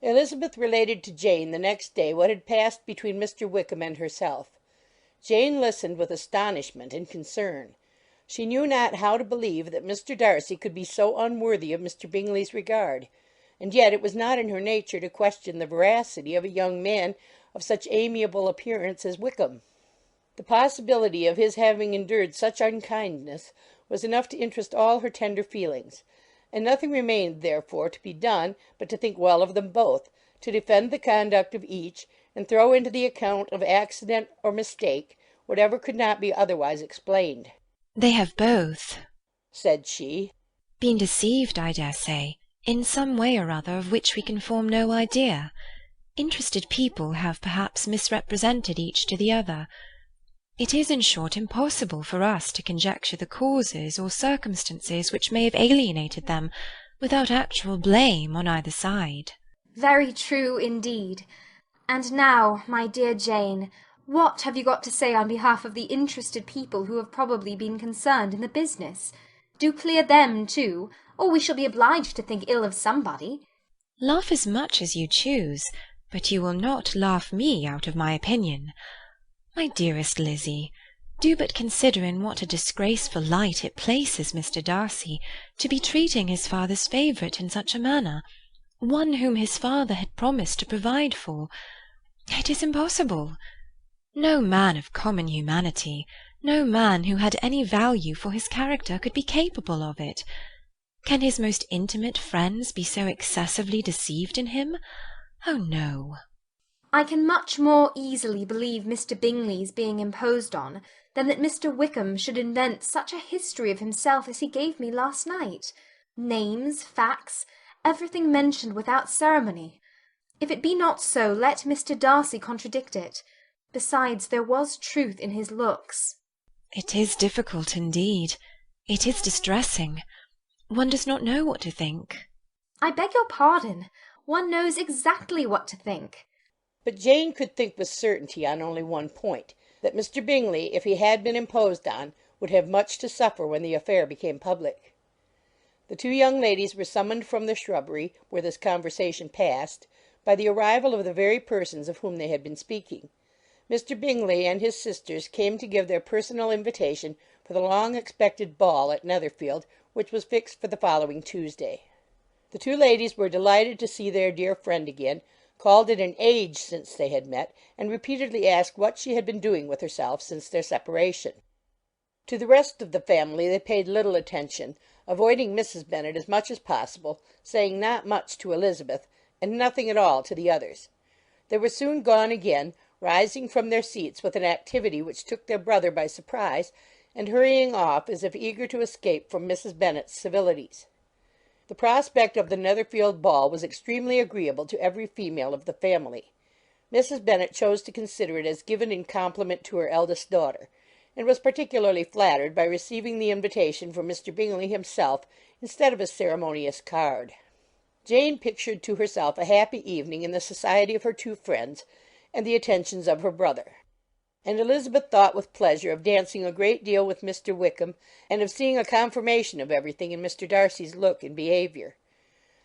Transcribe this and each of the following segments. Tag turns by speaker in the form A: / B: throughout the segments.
A: Elizabeth related to Jane the next day what had passed between Mr. Wickham and herself. Jane listened with astonishment and concern. She knew not how to believe that Mr. Darcy could be so unworthy of Mr. Bingley's regard, and yet it was not in her nature to question the veracity of a young man of such amiable appearance as Wickham. The possibility of his having endured such unkindness was enough to interest all her tender feelings, and nothing remained therefore to be done but to think well of them both, to defend the conduct of each, and throw into the account of accident or mistake whatever could not be otherwise explained.
B: "They have both,"
A: said she,
B: "been deceived, I dare say, in some way or other of which we can form no idea. Interested people have perhaps misrepresented each to the other. It is, in short, impossible for us to conjecture the causes or circumstances which may have alienated them, without actual blame on either side."
C: Very true indeed. And now, my dear Jane, what have you got to say on behalf of the interested people who have probably been concerned in the business? Do clear them too, or we shall be obliged to think ill of somebody.
B: Laugh as much as you choose, but you will not laugh me out of my opinion. My dearest Lizzie, do but consider in what a disgraceful light it places Mr. Darcy to be treating his father's favourite in such a manner, one whom his father had promised to provide for. It is impossible. No man of common humanity, no man who had any value for his character, could be capable of it. Can his most intimate friends be so excessively deceived in him? Oh, no.
C: I can much more easily believe Mr. Bingley's being imposed on than that Mr. Wickham should invent such a history of himself as he gave me last night. Names, facts, everything mentioned without ceremony. If it be not so, let Mr. Darcy contradict it. Besides, there was truth in his looks.
B: It is difficult indeed. It is distressing. One does not know what to think.
C: I beg your pardon. One knows exactly what to think.
A: But Jane could think with certainty on only one point, that Mr. Bingley, if he had been imposed on, would have much to suffer when the affair became public. The two young ladies were summoned from the shrubbery, where this conversation passed, by the arrival of the very persons of whom they had been speaking. Mr. Bingley and his sisters came to give their personal invitation for the long-expected ball at Netherfield, which was fixed for the following Tuesday. The two ladies were delighted to see their dear friend again, called it an age since they had met, and repeatedly asked what she had been doing with herself since their separation. To the rest of the family they paid little attention, avoiding Mrs. Bennet as much as possible, saying not much to Elizabeth, and nothing at all to the others. They were soon gone again, rising from their seats with an activity which took their brother by surprise, and hurrying off as if eager to escape from Mrs. Bennet's civilities. The prospect of the Netherfield ball was extremely agreeable to every female of the family. Mrs. Bennet chose to consider it as given in compliment to her eldest daughter, and was particularly flattered by receiving the invitation from Mr. Bingley himself instead of a ceremonious card. Jane pictured to herself a happy evening in the society of her two friends, and the attentions of her brother. And Elizabeth thought with pleasure of dancing a great deal with Mr. Wickham, and of seeing a confirmation of everything in Mr. Darcy's look and behaviour.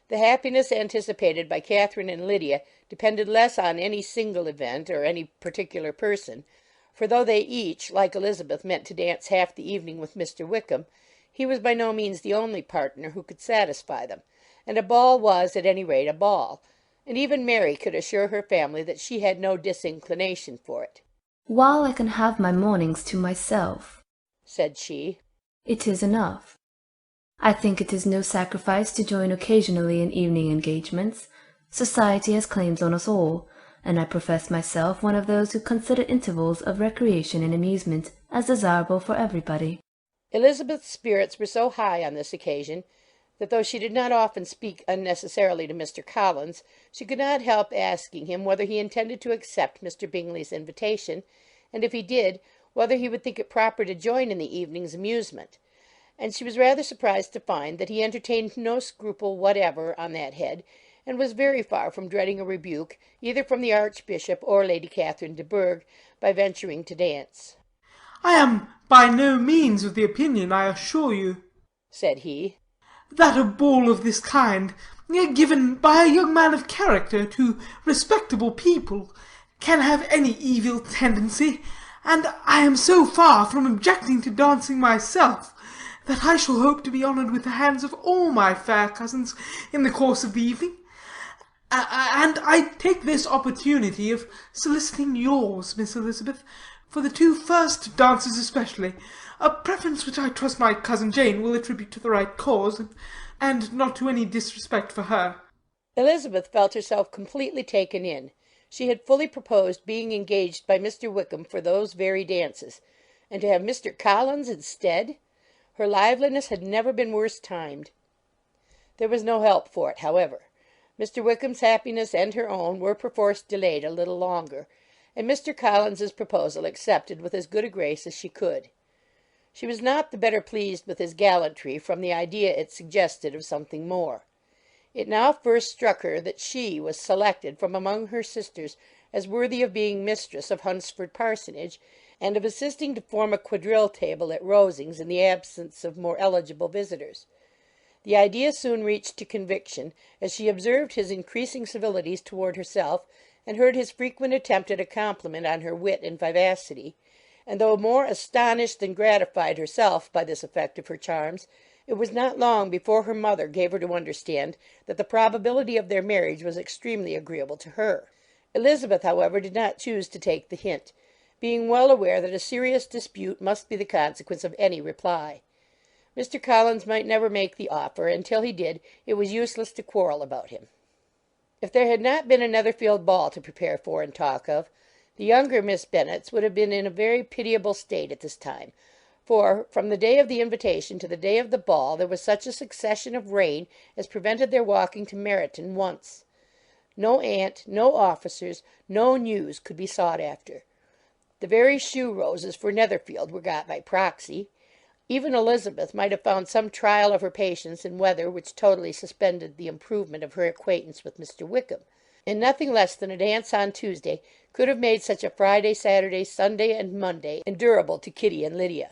A: The happiness anticipated by Catherine and Lydia depended less on any single event or any particular person, for though they each, like Elizabeth, meant to dance half the evening with Mr. Wickham, he was by no means the only partner who could satisfy them, and a ball was at any rate a ball, and even Mary could assure her family that she had no disinclination for it.
D: "While I can have my mornings to myself,"
A: said she,
D: "it is enough. I think it is no sacrifice to join occasionally in evening engagements. Society has claims on us all, and I profess myself one of those who consider intervals of recreation and amusement as desirable for everybody."
A: Elizabeth's spirits were so high on this occasion, that though she did not often speak unnecessarily to Mr. Collins, she could not help asking him whether he intended to accept Mr. Bingley's invitation, and if he did, whether he would think it proper to join in the evening's amusement; and she was rather surprised to find that he entertained no scruple whatever on that head, and was very far from dreading a rebuke, either from the Archbishop or Lady Catherine de Bourgh, by venturing to dance.
E: "I am by no means of the opinion, I assure you,"
A: said he,
E: "that a ball of this kind given by a young man of character to respectable people, can have any evil tendency, and I am so far from objecting to dancing myself, that I shall hope to be honoured with the hands of all my fair cousins in the course of the evening. And I take this opportunity of soliciting yours, Miss Elizabeth, for the two first dances especially, a preference which I trust my cousin Jane will attribute to the right cause, and not to any disrespect for her."
A: Elizabeth felt herself completely taken in. She had fully proposed being engaged by Mr. Wickham for those very dances, and to have Mr. Collins instead! Her liveliness had never been worse timed. There was no help for it, however. Mr. Wickham's happiness and her own were perforce delayed a little longer, and Mr. Collins's proposal accepted with as good a grace as she could. She was not the better pleased with his gallantry from the idea it suggested of something more. It now first struck her that she was selected from among her sisters as worthy of being mistress of Hunsford Parsonage, and of assisting to form a quadrille table at Rosings in the absence of more eligible visitors. The idea soon reached to conviction, as she observed his increasing civilities toward herself, and heard his frequent attempt at a compliment on her wit and vivacity, and though more astonished than gratified herself by this effect of her charms, it was not long before her mother gave her to understand that the probability of their marriage was extremely agreeable to her. Elizabeth, however, did not choose to take the hint, being well aware that a serious dispute must be the consequence of any reply. Mr. Collins might never make the offer, and till he did, it was useless to quarrel about him. If there had not been a Netherfield ball to prepare for and talk of, the younger Miss Bennets would have been in a very pitiable state at this time, for, from the day of the invitation to the day of the ball, there was such a succession of rain as prevented their walking to Meryton once. No aunt, no officers, no news could be sought after. The very shoe roses for Netherfield were got by proxy. Even Elizabeth might have found some trial of her patience in weather which totally suspended the improvement of her acquaintance with Mr. Wickham, and nothing less than a dance on Tuesday could have made such a Friday, Saturday, Sunday, and Monday endurable to Kitty and Lydia.